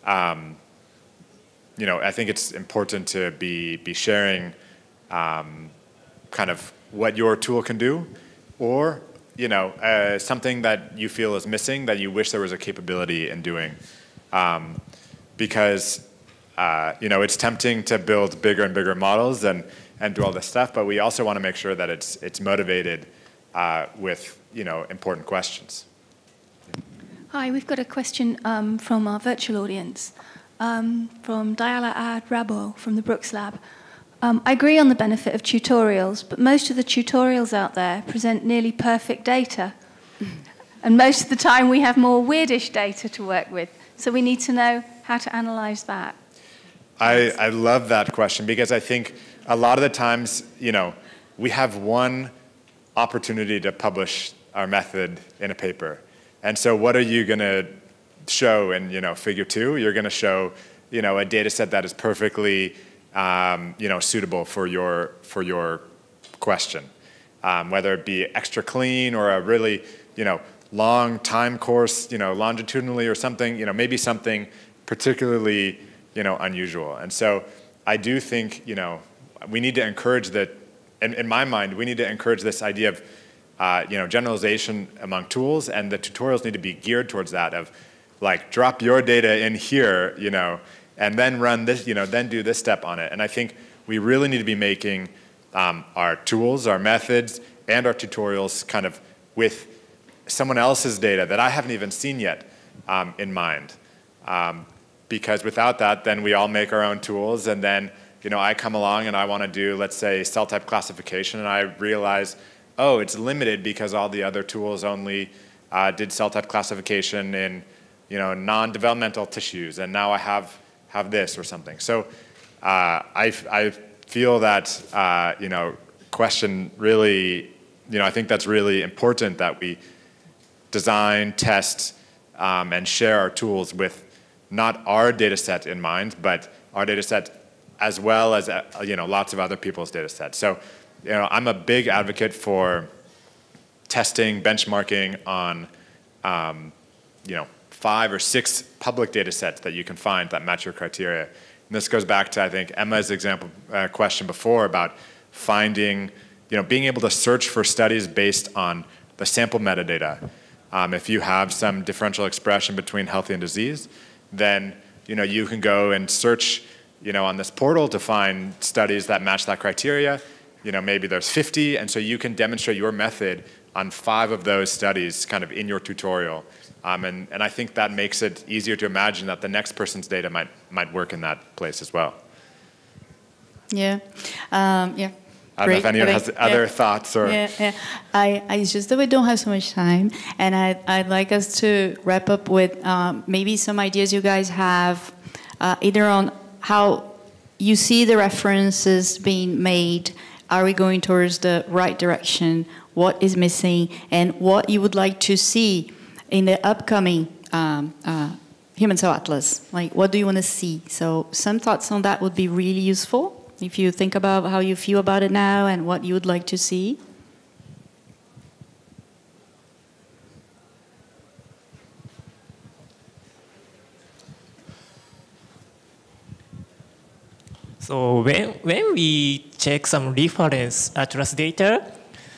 I think it's important to be sharing kind of what your tool can do, or something that you feel is missing that you wish there was a capability in doing. Because, it's tempting to build bigger and bigger models and do all this stuff, but we also want to make sure that it's motivated with, important questions. Hi, we've got a question from our virtual audience, from Diala Ad Rabo from the Brooks Lab. I agree on the benefit of tutorials, but most of the tutorials out there present nearly perfect data. And most of the time we have more weirdish data to work with. So we need to know how to analyze that. I love that question, because I think a lot of the times, we have one opportunity to publish our method in a paper. And so what are you going to show in, figure 2? You're going to show, a data set that is perfectly, suitable for your question. Whether it be extra clean or a really, long time course, longitudinally or something, maybe something particularly, unusual. And so I do think, we need to encourage that, in my mind, we need to encourage this idea of, generalization among tools, and the tutorials need to be geared towards that of, like, drop your data in here, and then run this, then do this step on it. And I think we really need to be making our tools, our methods, and our tutorials kind of with someone else's data that I haven't even seen yet in mind. Because without that, then we all make our own tools, and then I come along and I want to do, let's say, cell type classification, and I realize, oh, it's limited because all the other tools only did cell type classification in non-developmental tissues, and now I have this or something. So I feel that question really, I think that's really important, that we design, test, and share our tools with not our data set in mind, but our data set as well as lots of other people's data sets. So I'm a big advocate for testing, benchmarking on 5 or 6 public data sets that you can find that match your criteria. And this goes back to, I think, Emma's example question before about finding, being able to search for studies based on the sample metadata. If you have some differential expression between healthy and disease, then you can go and search on this portal to find studies that match that criteria. Maybe there's 50, and so you can demonstrate your method on 5 of those studies kind of in your tutorial. And I think that makes it easier to imagine that the next person's data might work in that place as well. Yeah. I don't know if anyone has other thoughts or... It's just that we don't have so much time, and I'd like us to wrap up with maybe some ideas you guys have, either on how you see the references being made. Are we going towards the right direction? What is missing? And what you would like to see in the upcoming Human Cell Atlas? Like, what do you want to see? So some thoughts on that would be really useful, if you think about how you feel about it now and what you would like to see. So when we check some reference atlas data,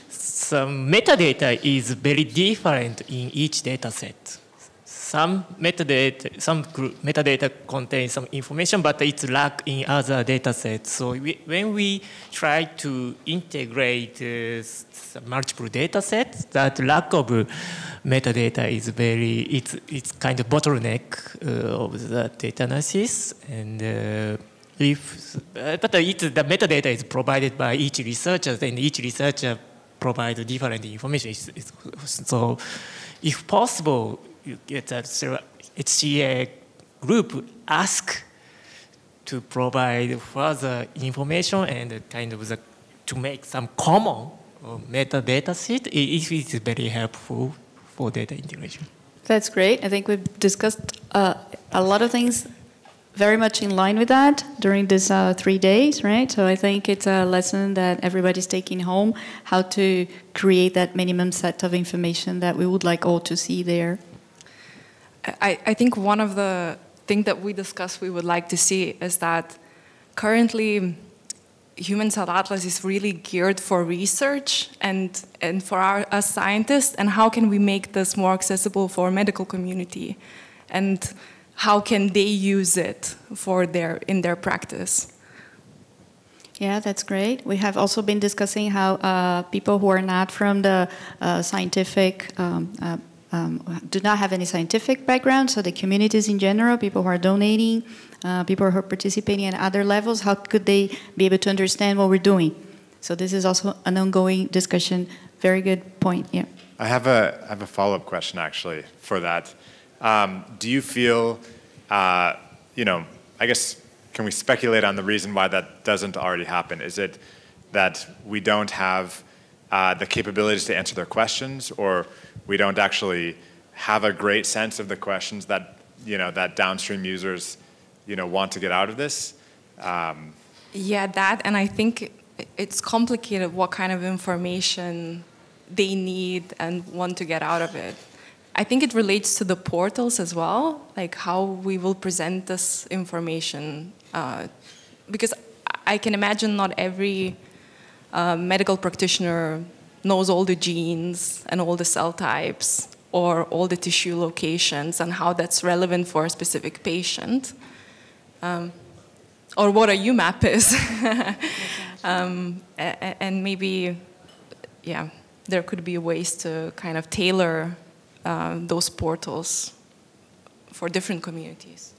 some metadata is very different in each data set. Some metadata contains some information, but it's lack in other data sets. So when we try to integrate multiple data sets, that lack of metadata is it's kind of bottleneck of the data analysis. And but the metadata is provided by each researcher, and each researcher provides different information. So if possible, you get a HCA group ask to provide further information and kind of to make some common metadata set. It is very helpful for data integration. That's great. I think we've discussed a lot of things very much in line with that during these 3 days, right? So I think it's a lesson that everybody's taking home, how to create that minimum set of information that we would like all to see there. I think one of the things that we discussed we would like to see is that currently Human Cell Atlas is really geared for research and for us scientists, and how can we make this more accessible for medical community, and how can they use it in their practice? Yeah, that's great. We have also been discussing how people who are not from the scientific do not have any scientific background, so the communities in general, people who are donating, people who are participating at other levels, how could they be able to understand what we're doing? So this is also an ongoing discussion. Very good point, yeah. I have a follow-up question, actually, for that. Do you feel, I guess, can we speculate on the reason why that doesn't already happen? Is it that we don't have the capabilities to answer their questions, or we don't actually have a great sense of the questions that, that downstream users, want to get out of this? Yeah, that, and I think it's complicated what kind of information they need and want to get out of it. I think it relates to the portals as well, like how we will present this information. Because I can imagine not every medical practitioner knows all the genes and all the cell types or all the tissue locations and how that's relevant for a specific patient. Or what a UMAP is. And maybe, yeah, there could be ways to kind of tailor those portals for different communities.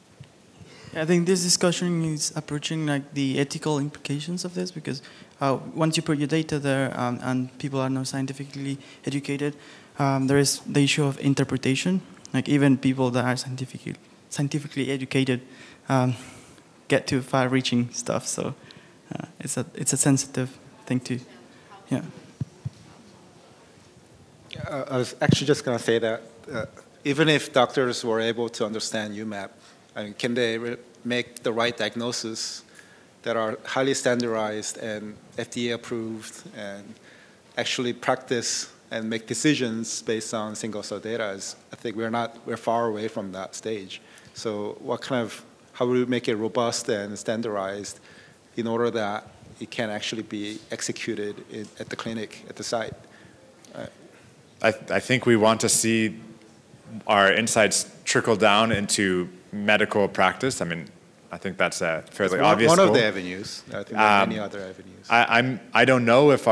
I think this discussion is approaching like the ethical implications of this, because once you put your data there and people are not scientifically educated, there is the issue of interpretation. Like even people that are scientifically educated get to far-reaching stuff. So it's a sensitive thing to, yeah. I was actually just going to say that even if doctors were able to understand UMAP, I mean, can they make the right diagnosis that are highly standardized and FDA approved and actually practice and make decisions based on single cell data? I think we're far away from that stage. So how do we make it robust and standardized in order that it can actually be executed at the clinic, at the site? I think we want to see our insights trickle down into medical practice. I mean, I think that's a fairly obvious one goal. of the avenues. I think there are many other avenues. I don't know if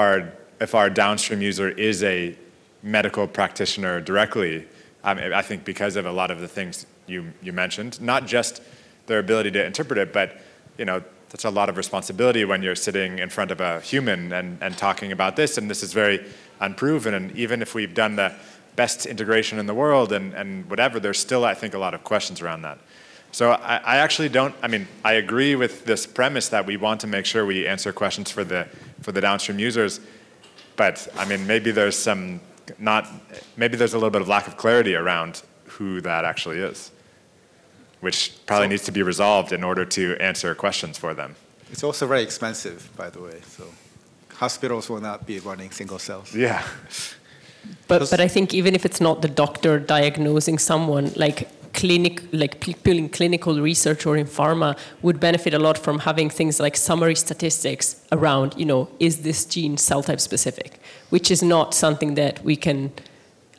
our downstream user is a medical practitioner directly. I think because of a lot of the things you mentioned, not just their ability to interpret it, but that's a lot of responsibility when you're sitting in front of a human and talking about this, and this is very unproven, and even if we've done the best integration in the world and whatever, there's still, I think, a lot of questions around that. So I actually don't, I agree with this premise that we want to make sure we answer questions for the downstream users, but maybe there's maybe there's a little bit of lack of clarity around who that actually is, which probably needs to be resolved in order to answer questions for them. It's also very expensive, by the way, so hospitals will not be running single cells. Yeah. But I think even if it's not the doctor diagnosing someone, like people in clinical research or in pharma would benefit a lot from having things like summary statistics around, is this gene cell type specific, which is not something that we can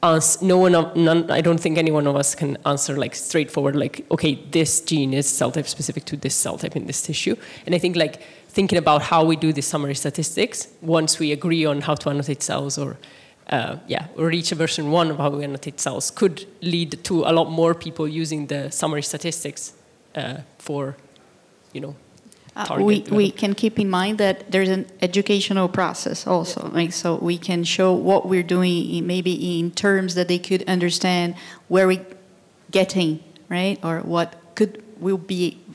answer. I don't think any one of us can answer like straightforward, like, okay, this gene is cell type specific to this cell type in this tissue. And I think like thinking about how we do the summary statistics, once we agree on how to annotate cells or reach a version 1 of how we annotate cells, could lead to a lot more people using the summary statistics for, we can keep in mind that there's an educational process also. Yeah. So we can show what we're doing maybe in terms that they could understand where we're getting, right? Or what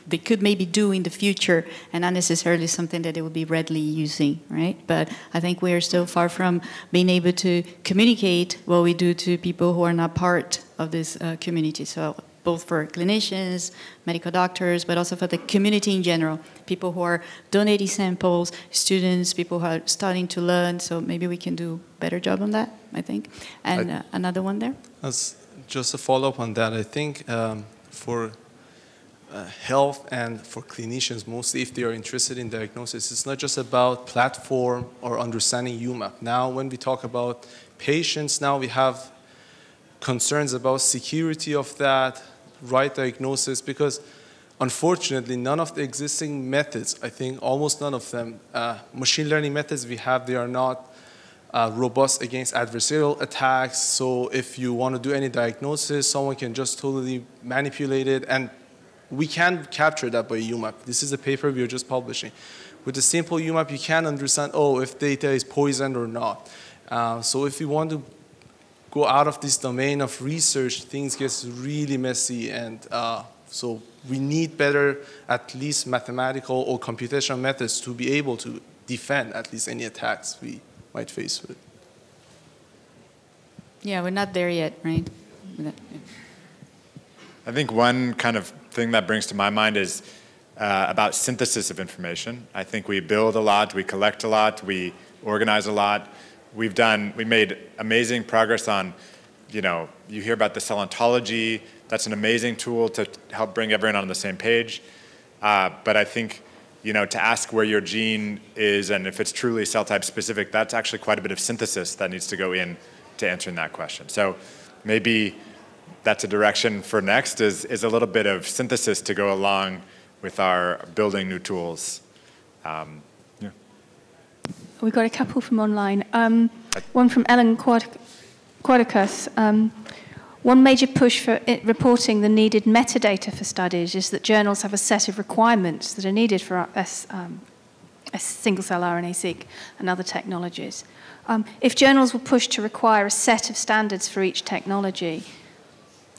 they could maybe do in the future, and not necessarily something that they will be readily using, right? But I think we are still far from being able to communicate what we do to people who are not part of this community. So both for clinicians, medical doctors, but also for the community in general, people who are donating samples, students, people who are starting to learn. So maybe we can do a better job on that, I think. And another one there? As just a follow-up on that, I think for health and for clinicians, mostly if they are interested in diagnosis, it's not just about platform or understanding UMAP. Now, when we talk about patients, now we have concerns about security of that, right diagnosis, because unfortunately, none of the existing methods, I think almost none of them, machine learning methods we have, they are not robust against adversarial attacks. So if you want to do any diagnosis, someone can just totally manipulate it, and we can capture that by UMAP. This is a paper we are just publishing. With a simple UMAP, you can understand, oh, if data is poisoned or not. So if you want to go out of this domain of research, things get really messy, and so we need better, at least mathematical or computational methods to be able to defend at least any attacks we might face with. Yeah, we're not there yet, right? I think one kind of thing that brings to my mind is about synthesis of information. I think we build a lot, we collect a lot, we organize a lot. We made amazing progress on, you hear about the cell ontology. That's an amazing tool to help bring everyone on the same page. But I think, to ask where your gene is and if it's truly cell type specific, that's actually quite a bit of synthesis that needs to go in to answering that question. So maybe that's a direction for next is a little bit of synthesis to go along with our building new tools. We've got a couple from online. One from Ellen Quadicus. One major push for reporting the needed metadata for studies is that journals have a set of requirements that are needed for single-cell RNA-seq and other technologies. If journals were pushed to require a set of standards for each technology,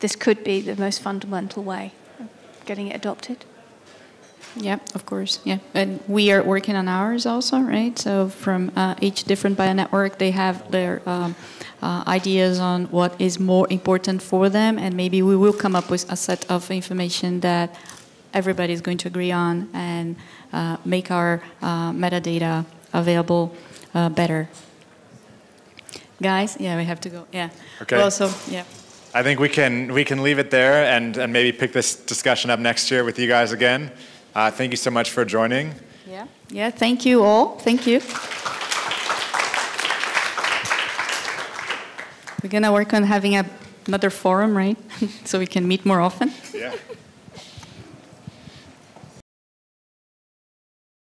this could be the most fundamental way of getting it adopted. Yeah, of course. Yeah, and we are working on ours also, right? So from each different bionetwork, they have their ideas on what is more important for them, and maybe we will come up with a set of information that everybody is going to agree on and make our metadata available better. Guys, yeah, we have to go. Yeah. Okay. Well, so yeah. I think we can leave it there and maybe pick this discussion up next year with you guys again. Thank you so much for joining. Yeah. Yeah. Thank you all. Thank you. We're gonna work on having another forum, right? So we can meet more often. Yeah.